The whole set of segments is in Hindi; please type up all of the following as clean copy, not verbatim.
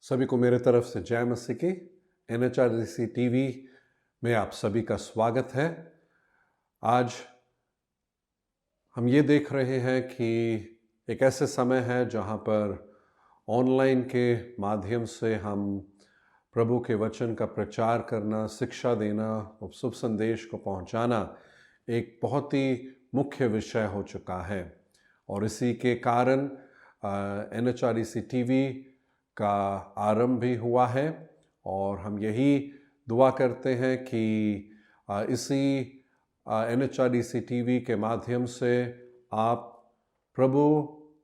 सभी को मेरे तरफ से जय मसीह की। NHRC टीवी में आप सभी का स्वागत है। आज हम ये देख रहे हैं कि एक ऐसे समय है जहाँ पर ऑनलाइन के माध्यम से हम प्रभु के वचन का प्रचार करना, शिक्षा देना और शुभ संदेश को पहुँचाना एक बहुत ही मुख्य विषय हो चुका है। और इसी के कारण NHRC टीवी का आरंभ भी हुआ है और हम यही दुआ करते हैं कि इसी NHRC टीवी के माध्यम से आप प्रभु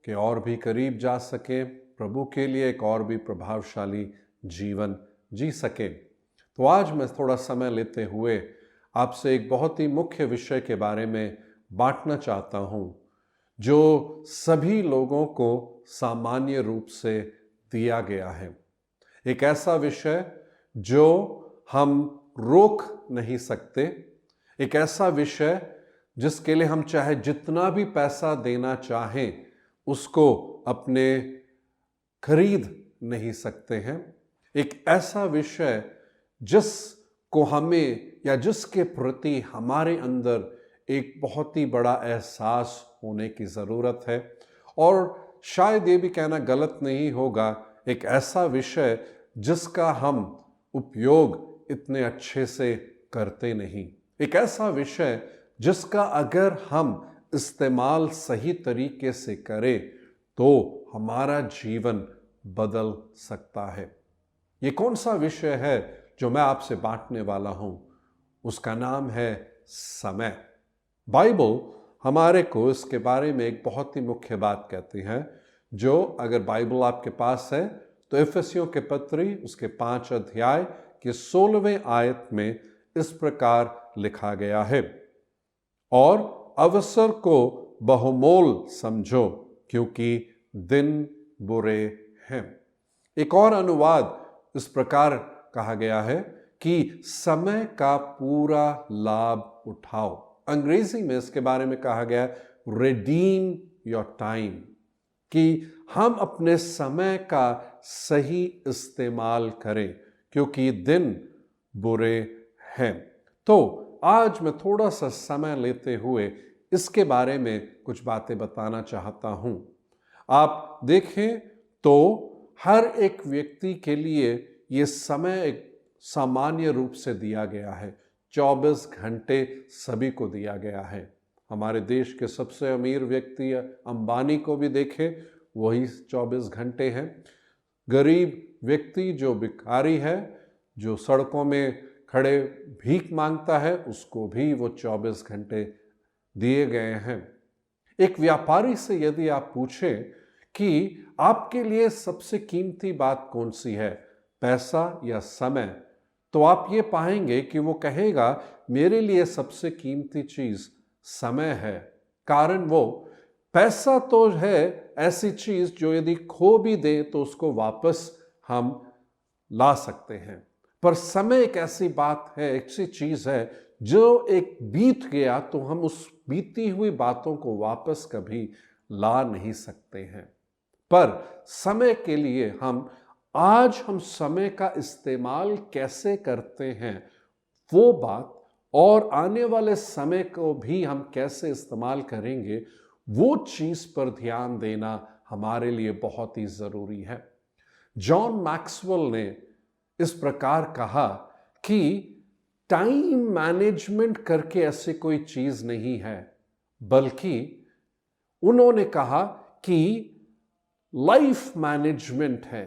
के और भी करीब जा सके, प्रभु के लिए एक और भी प्रभावशाली जीवन जी सके। तो आज मैं थोड़ा समय लेते हुए आपसे एक बहुत ही मुख्य विषय के बारे में बांटना चाहता हूँ, जो सभी लोगों को सामान्य रूप से दिया गया है। एक ऐसा विषय जो हम रोक नहीं सकते, एक ऐसा विषय जिसके लिए हम चाहे जितना भी पैसा देना चाहें उसको अपने खरीद नहीं सकते हैं। एक ऐसा विषय जिसको हमें या जिसके प्रति हमारे अंदर एक बहुत ही बड़ा एहसास होने की ज़रूरत है। और शायद ये भी कहना गलत नहीं होगा, एक ऐसा विषय जिसका हम उपयोग इतने अच्छे से करते नहीं, एक ऐसा विषय जिसका अगर हम इस्तेमाल सही तरीके से करें तो हमारा जीवन बदल सकता है। ये कौन सा विषय है जो मैं आपसे बांटने वाला हूं? उसका नाम है समय। बाइबल हमारे को इसके बारे में एक बहुत ही मुख्य बात कहती है, जो अगर बाइबल आपके पास है तो इफिसियों के पत्री उसके 5 अध्याय के 16वें आयत में इस प्रकार लिखा गया है, और अवसर को बहुमोल समझो क्योंकि दिन बुरे हैं। एक और अनुवाद इस प्रकार कहा गया है कि समय का पूरा लाभ उठाओ। अंग्रेजी में इसके बारे में कहा गया है रिडीम योर टाइम, कि हम अपने समय का सही इस्तेमाल करें क्योंकि दिन बुरे हैं। तो आज मैं थोड़ा सा समय लेते हुए इसके बारे में कुछ बातें बताना चाहता हूं। आप देखें तो हर एक व्यक्ति के लिए ये समय एक सामान्य रूप से दिया गया है। 24 घंटे सभी को दिया गया है। हमारे देश के सबसे अमीर व्यक्ति अंबानी को भी देखें, वही 24 घंटे हैं। गरीब व्यक्ति जो भिखारी है, जो सड़कों में खड़े भीख मांगता है, उसको भी वो 24 घंटे दिए गए हैं। एक व्यापारी से यदि आप पूछें कि आपके लिए सबसे कीमती बात कौन सी है, पैसा या समय, तो आप ये पाएंगे कि वो कहेगा मेरे लिए सबसे कीमती चीज समय है। कारण वो पैसा तो है ऐसी चीज जो यदि खो भी दे तो उसको वापस हम ला सकते हैं, पर समय एक ऐसी बात है, एक ऐसी चीज है जो एक बीत गया तो हम उस बीती हुई बातों को वापस कभी ला नहीं सकते हैं। पर समय के लिए हम समय का इस्तेमाल कैसे करते हैं वो बात, और आने वाले समय को भी हम कैसे इस्तेमाल करेंगे वो चीज पर ध्यान देना हमारे लिए बहुत ही जरूरी है। जॉन मैक्सवेल ने इस प्रकार कहा कि टाइम मैनेजमेंट करके ऐसी कोई चीज नहीं है, बल्कि उन्होंने कहा कि लाइफ मैनेजमेंट है।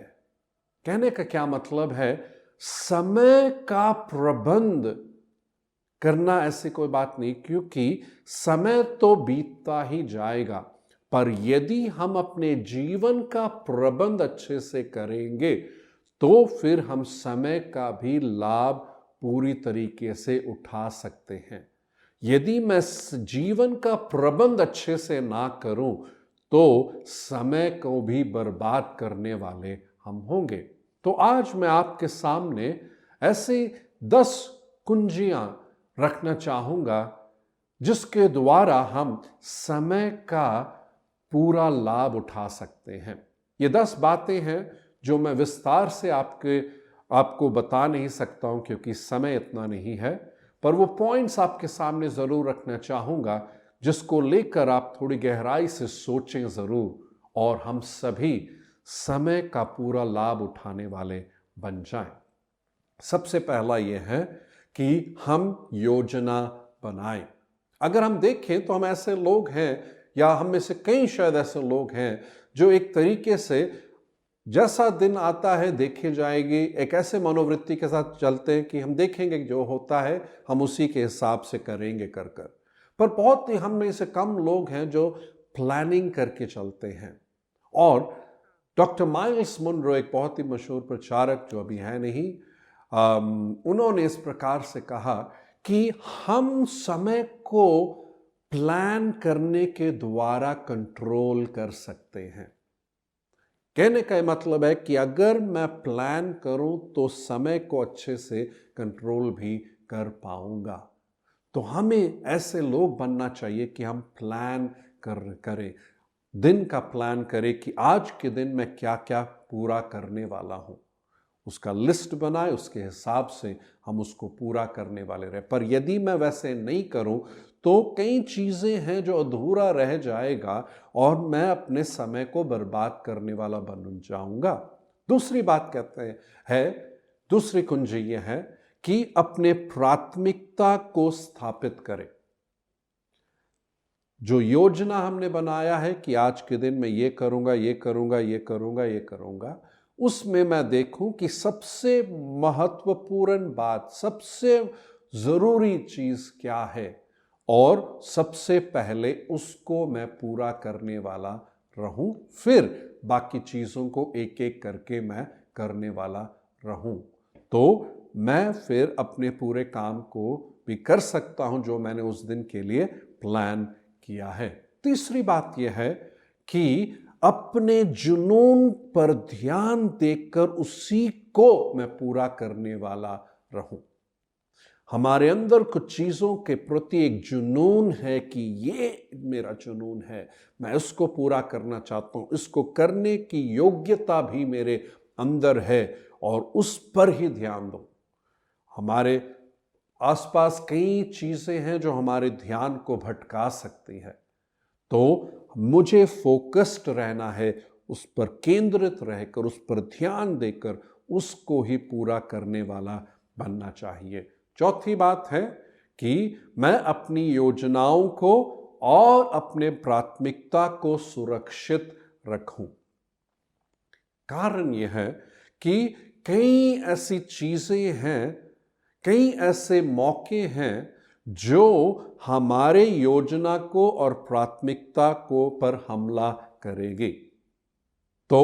कहने का क्या मतलब है, समय का प्रबंध करना ऐसी कोई बात नहीं, क्योंकि समय तो बीतता ही जाएगा, पर यदि हम अपने जीवन का प्रबंध अच्छे से करेंगे तो फिर हम समय का भी लाभ पूरी तरीके से उठा सकते हैं। यदि मैं जीवन का प्रबंध अच्छे से ना करूं तो समय को भी बर्बाद करने वाले हम होंगे। तो आज मैं आपके सामने ऐसी 10 कुंजियां रखना चाहूंगा जिसके द्वारा हम समय का पूरा लाभ उठा सकते हैं। ये 10 बातें हैं जो मैं विस्तार से आपको बता नहीं सकता हूं क्योंकि समय इतना नहीं है, पर वो पॉइंट्स आपके सामने ज़रूर रखना चाहूँगा जिसको लेकर आप थोड़ी गहराई से सोचें ज़रूर और हम सभी समय का पूरा लाभ उठाने वाले बन जाएं। सबसे पहला ये है कि हम योजना बनाएं। अगर हम देखें तो हम ऐसे लोग हैं, या हम में से कई शायद ऐसे लोग हैं जो एक तरीके से जैसा दिन आता है देखे जाएगी, एक ऐसे मनोवृत्ति के साथ चलते हैं कि हम देखेंगे जो होता है हम उसी के हिसाब से करेंगे कर पर बहुत ही हम में से कम लोग हैं जो प्लानिंग करके चलते हैं। और डॉक्टर माइल्स मुनरो, एक बहुत ही मशहूर प्रचारक जो अभी है नहीं, उन्होंने इस प्रकार से कहा कि हम समय को प्लान करने के द्वारा कंट्रोल कर सकते हैं। कहने का मतलब है कि अगर मैं प्लान करूं तो समय को अच्छे से कंट्रोल भी कर पाऊंगा। तो हमें ऐसे लोग बनना चाहिए कि हम प्लान करें, दिन का प्लान करें कि आज के दिन मैं क्या क्या पूरा करने वाला हूं, उसका लिस्ट बनाए, उसके हिसाब से हम उसको पूरा करने वाले रहे। पर यदि मैं वैसे नहीं करूं तो कई चीज़ें हैं जो अधूरा रह जाएगा और मैं अपने समय को बर्बाद करने वाला बन जाऊंगा। दूसरी बात कहते हैं, दूसरी कुंजी यह है कि अपने प्राथमिकता को स्थापित करें। जो योजना हमने बनाया है कि आज के दिन मैं ये करूंगा, ये करूंगा, ये करूंगा, ये करूंगा, उसमें मैं देखूं कि सबसे महत्वपूर्ण बात, सबसे जरूरी चीज क्या है और सबसे पहले उसको मैं पूरा करने वाला रहूं, फिर बाकी चीजों को एक एक करके मैं करने वाला रहूं। तो मैं फिर अपने पूरे काम को भी कर सकता हूं जो मैंने उस दिन के लिए प्लान किया है। तीसरी बात यह है कि अपने जुनून पर ध्यान देकर उसी को मैं पूरा करने वाला रहूं। हमारे अंदर कुछ चीजों के प्रति एक जुनून है कि ये मेरा जुनून है, मैं इसको पूरा करना चाहता हूं, इसको करने की योग्यता भी मेरे अंदर है और उस पर ही ध्यान दो। हमारे आसपास कई चीजें हैं जो हमारे ध्यान को भटका सकती है, तो मुझे फोकस्ड रहना है, उस पर केंद्रित रहकर, उस पर ध्यान देकर उसको ही पूरा करने वाला बनना चाहिए। चौथी बात है कि मैं अपनी योजनाओं को और अपने प्राथमिकता को सुरक्षित रखूं। कारण यह है कि कई ऐसी चीजें हैं, कई ऐसे मौके हैं जो हमारे योजना को और प्राथमिकता को पर हमला करेगी। तो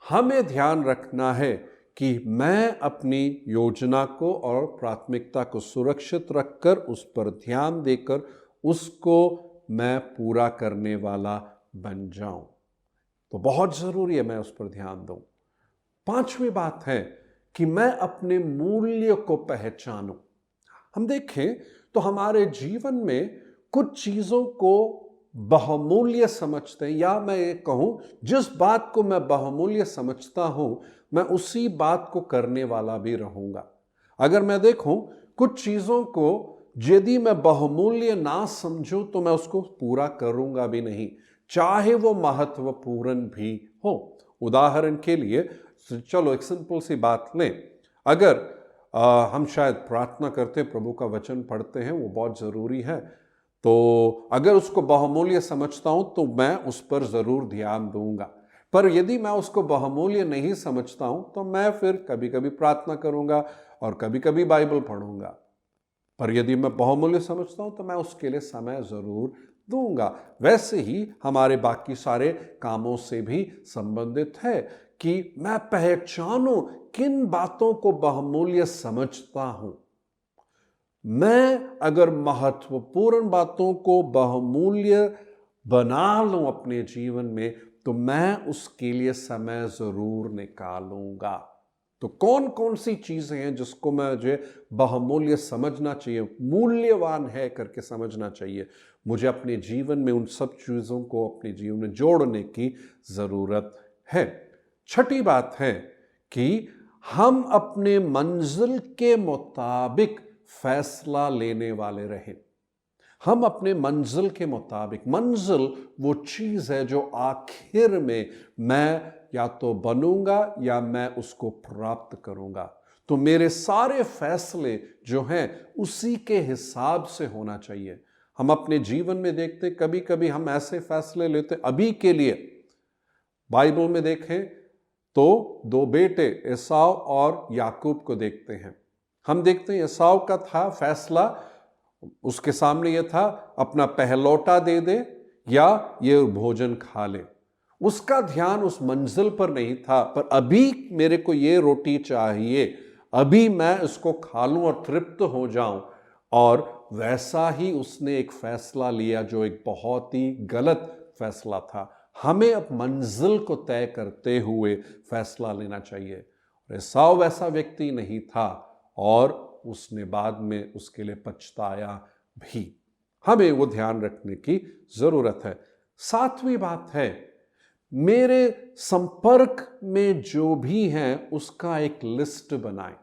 हमें ध्यान रखना है कि मैं अपनी योजना को और प्राथमिकता को सुरक्षित रखकर, उस पर ध्यान देकर उसको मैं पूरा करने वाला बन जाऊं। तो बहुत जरूरी है मैं उस पर ध्यान दूं। पांचवी बात है कि मैं अपने मूल्य को पहचानूं। हम देखें तो हमारे जीवन में कुछ चीजों को बहुमूल्य समझते हैं, या मैं ये कहूं जिस बात को मैं बहुमूल्य समझता हूं मैं उसी बात को करने वाला भी रहूंगा। अगर मैं देखूं कुछ चीजों को यदि मैं बहुमूल्य ना समझूं तो मैं उसको पूरा करूंगा भी नहीं, चाहे वो महत्वपूर्ण भी हो। उदाहरण के लिए चलो एक सिंपल सी बात लें। अगर हम शायद प्रार्थना करते, प्रभु का वचन पढ़ते हैं, वो बहुत ज़रूरी है, तो अगर उसको बहुमूल्य समझता हूं तो मैं उस पर ज़रूर ध्यान दूंगा। पर यदि मैं उसको बहुमूल्य नहीं समझता हूं तो मैं फिर कभी कभी प्रार्थना करूंगा और कभी कभी बाइबल पढ़ूंगा। पर यदि मैं बहुमूल्य समझता हूं तो मैं उसके लिए समय ज़रूर दूंगा। वैसे ही हमारे बाकी सारे कामों से भी संबंधित है कि मैं पहचानूं किन बातों को बहुमूल्य समझता हूं। मैं अगर महत्वपूर्ण बातों को बहुमूल्य बना लूं अपने जीवन में तो मैं उसके लिए समय जरूर निकालूंगा। तो कौन कौन सी चीजें हैं जिसको मुझे बहुमूल्य समझना चाहिए, मूल्यवान है करके समझना चाहिए। मुझे अपने जीवन में उन सब चीजों को अपने जीवन में जोड़ने की जरूरत है। छठी बात है कि हम अपने मंजिल के मुताबिक फैसला लेने वाले रहें। हम अपने मंजिल के मुताबिक, मंजिल वो चीज है जो आखिर में मैं या तो बनूंगा या मैं उसको प्राप्त करूंगा। तो मेरे सारे फैसले जो हैं उसी के हिसाब से होना चाहिए। हम अपने जीवन में देखते, कभी कभी हम ऐसे फैसले लेते अभी के लिए। बाइबल में देखें तो दो बेटे एसाव और याकूब को देखते हैं। हम देखते हैं एसाव का था फैसला, उसके सामने यह था अपना पहलौटा दे दे या ये भोजन खा ले। उसका ध्यान उस मंजिल पर नहीं था, पर अभी मेरे को ये रोटी चाहिए, अभी मैं इसको खा लूं और तृप्त हो जाऊं। और वैसा ही उसने एक फैसला लिया जो एक बहुत ही गलत फैसला था। हमें अब मंजिल को तय करते हुए फैसला लेना चाहिए। एसाव वैसा व्यक्ति नहीं था और उसने बाद में उसके लिए पछताया भी। हमें वो ध्यान रखने की जरूरत है। सातवीं बात है, मेरे संपर्क में जो भी हैं उसका एक लिस्ट बनाएं।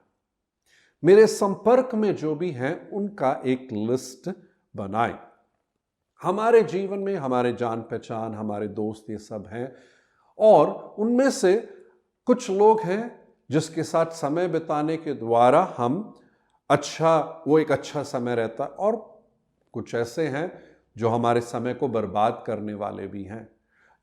मेरे संपर्क में जो भी हैं उनका एक लिस्ट बनाएं। हमारे जीवन में हमारे जान पहचान, हमारे दोस्त, ये सब हैं और उनमें से कुछ लोग हैं जिसके साथ समय बिताने के द्वारा वो एक अच्छा समय रहता है, और कुछ ऐसे हैं जो हमारे समय को बर्बाद करने वाले भी हैं।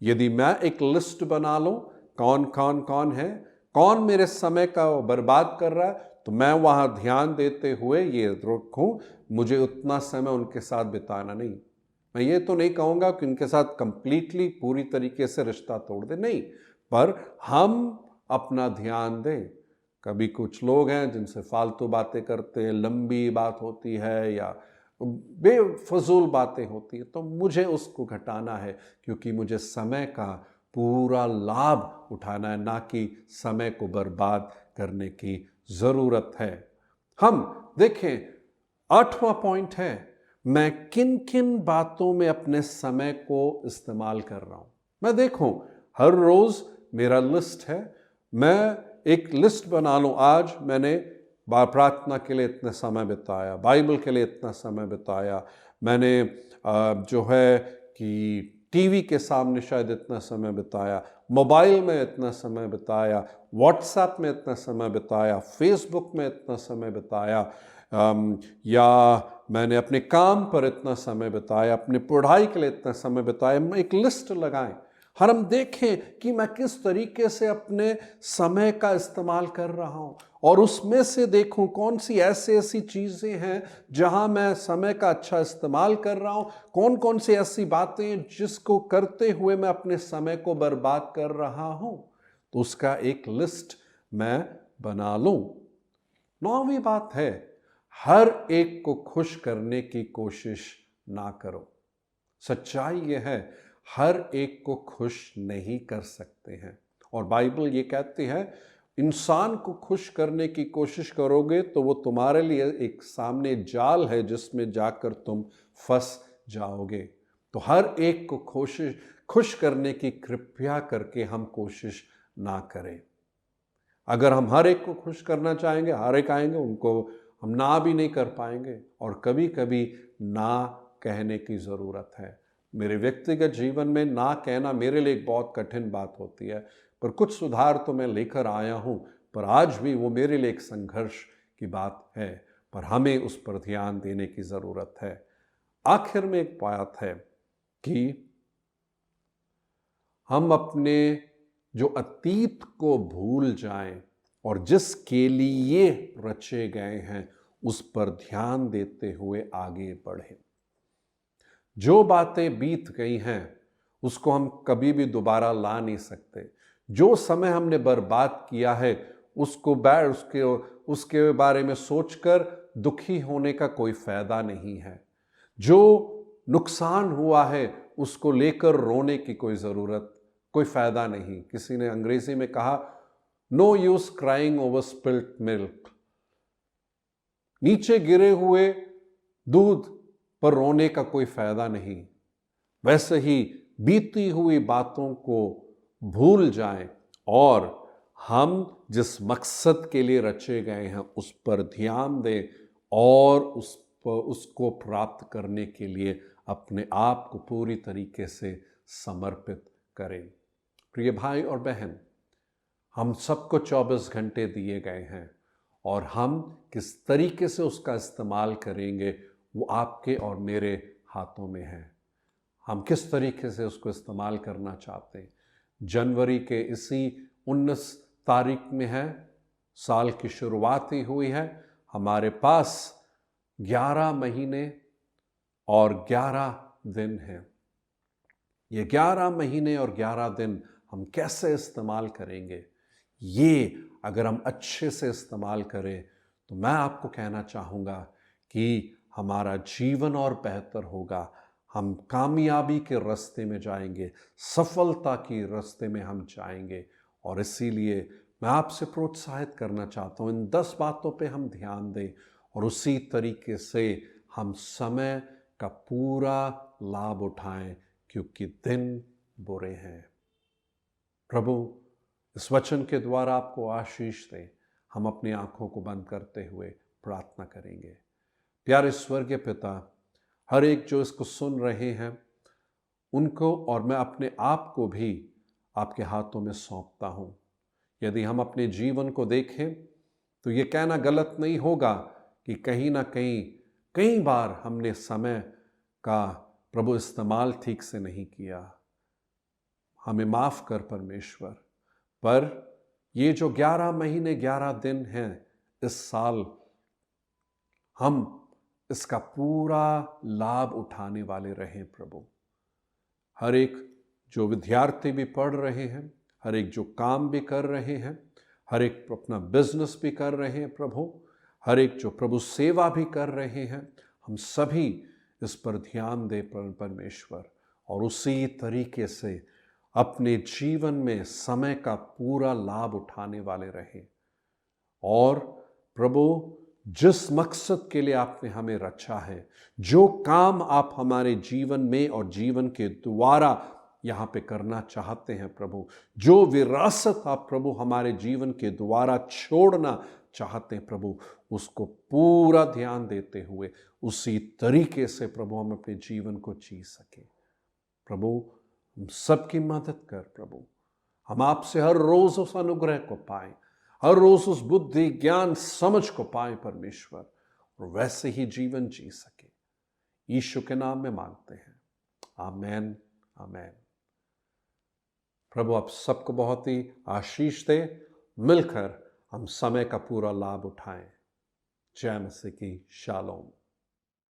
यदि मैं एक लिस्ट बना लूं कौन है, कौन मेरे समय का बर्बाद कर रहा है, तो मैं वहां ध्यान देते हुए ये रखूं मुझे उतना समय उनके साथ बिताना नहीं। मैं ये तो नहीं कहूँगा कि उनके साथ कंप्लीटली पूरी तरीके से रिश्ता तोड़ दे, नहीं, पर हम अपना ध्यान दें। कभी कुछ लोग हैं जिनसे फालतू बातें करते हैं, लंबी बात होती है या बेफजूल बातें होती है, तो मुझे उसको घटाना है, क्योंकि मुझे समय का पूरा लाभ उठाना है, ना कि समय को बर्बाद करने की ज़रूरत है। हम देखें 8वां पॉइंट है, मैं किन किन बातों में अपने समय को इस्तेमाल कर रहा हूं। मैं देखूं हर रोज मेरा लिस्ट है, मैं एक लिस्ट बना लूं, आज मैंने प्रार्थना के लिए इतना समय बिताया, बाइबल के लिए इतना समय बिताया, मैंने जो है कि टीवी के सामने शायद इतना समय बिताया, मोबाइल में इतना समय बिताया, व्हाट्सएप में इतना समय बिताया, फेसबुक में इतना समय बिताया, या मैंने अपने काम पर इतना समय बिताया, अपने पढ़ाई के लिए इतना समय बिताया। एक लिस्ट लगाएं, हर हम देखें कि मैं किस तरीके से अपने समय का इस्तेमाल कर रहा हूं, और उसमें से देखूं कौन सी ऐसी चीज़ें हैं जहां मैं समय का अच्छा इस्तेमाल कर रहा हूं, कौन कौन सी ऐसी बातें जिसको करते हुए मैं अपने समय को बर्बाद कर रहा हूं, तो उसका एक लिस्ट मैं बना लूं। 9वीं बात है, हर एक को खुश करने की कोशिश ना करो। सच्चाई यह है, हर एक को खुश नहीं कर सकते हैं, और बाइबल ये कहती है इंसान को खुश करने की कोशिश करोगे तो वो तुम्हारे लिए एक सामने जाल है जिसमें जाकर तुम फंस जाओगे। तो हर एक को खुश करने की कृपया करके हम कोशिश ना करें। अगर हम हर एक को खुश करना चाहेंगे, हर एक आएंगे, उनको हम ना भी नहीं कर पाएंगे, और कभी कभी ना कहने की ज़रूरत है। मेरे व्यक्तिगत जीवन में ना कहना मेरे लिए एक बहुत कठिन बात होती है, पर कुछ सुधार तो मैं लेकर आया हूं, पर आज भी वो मेरे लिए एक संघर्ष की बात है, पर हमें उस पर ध्यान देने की ज़रूरत है। आखिर में एक बात है कि हम अपने जो अतीत को भूल जाएं और जिसके लिए रचे गए हैं उस पर ध्यान देते हुए आगे बढ़ें। जो बातें बीत गई हैं उसको हम कभी भी दोबारा ला नहीं सकते। जो समय हमने बर्बाद किया है उसके बारे में सोचकर दुखी होने का कोई फायदा नहीं है। जो नुकसान हुआ है उसको लेकर रोने की कोई फायदा नहीं। किसी ने अंग्रेजी में कहा, no use crying over spilt milk. नीचे गिरे हुए दूध पर रोने का कोई फायदा नहीं। वैसे ही बीती हुई बातों को भूल जाएं और हम जिस मकसद के लिए रचे गए हैं उस पर ध्यान दें और उसको प्राप्त करने के लिए अपने आप को पूरी तरीके से समर्पित करें। प्रिय भाई और बहन, हम सबको 24 घंटे दिए गए हैं और हम किस तरीके से उसका इस्तेमाल करेंगे वो आपके और मेरे हाथों में है। हम किस तरीके से उसको इस्तेमाल करना चाहते हैं। जनवरी के इसी 19 तारीख में है, साल की शुरुआत ही हुई है। हमारे पास 11 महीने और 11 दिन हैं। ये 11 महीने और 11 दिन हम कैसे इस्तेमाल करेंगे, ये अगर हम अच्छे से इस्तेमाल करें तो मैं आपको कहना चाहूँगा कि हमारा जीवन और बेहतर होगा। हम कामयाबी के रास्ते में जाएंगे, सफलता के रास्ते में हम जाएंगे। और इसीलिए मैं आपसे प्रोत्साहित करना चाहता हूँ, इन 10 बातों पे हम ध्यान दें और उसी तरीके से हम समय का पूरा लाभ उठाएं, क्योंकि दिन बुरे हैं। प्रभु इस वचन के द्वारा आपको आशीष दें। हम अपनी आंखों को बंद करते हुए प्रार्थना करेंगे। प्यारे स्वर्गीय पिता, हर एक जो इसको सुन रहे हैं उनको और मैं अपने आप को भी आपके हाथों में सौंपता हूँ। यदि हम अपने जीवन को देखें तो ये कहना गलत नहीं होगा कि कहीं ना कहीं कई बार हमने समय का प्रभु इस्तेमाल ठीक से नहीं किया। हमें माफ़ कर परमेश्वर। पर ये जो 11 महीने 11 दिन हैं इस साल, हम इसका पूरा लाभ उठाने वाले रहें प्रभु। हर एक जो विद्यार्थी भी पढ़ रहे हैं, हर एक जो काम भी कर रहे हैं, हर एक अपना बिजनेस भी कर रहे हैं प्रभु, हर एक जो प्रभु सेवा भी कर रहे हैं, हम सभी इस पर ध्यान दें परमेश्वर, और उसी तरीके से अपने जीवन में समय का पूरा लाभ उठाने वाले रहें। और प्रभु जिस मकसद के लिए आपने हमें रचा है, जो काम आप हमारे जीवन में और जीवन के द्वारा यहाँ पे करना चाहते हैं प्रभु, जो विरासत आप प्रभु हमारे जीवन के द्वारा छोड़ना चाहते हैं प्रभु, उसको पूरा ध्यान देते हुए उसी तरीके से प्रभु हम अपने जीवन को जी सके। प्रभु हम सबकी मदद कर प्रभु। हम आपसे हर रोज उस अनुग्रह को पाएं, हर रोज उस बुद्धि ज्ञान समझ को पाएं परमेश्वर, और वैसे ही जीवन जी सके। यीशु के नाम में मांगते हैं, आमेन आमेन। प्रभु आप सबको बहुत ही आशीष दे। मिलकर हम समय का पूरा लाभ उठाएं। जय मसीह की शालोम।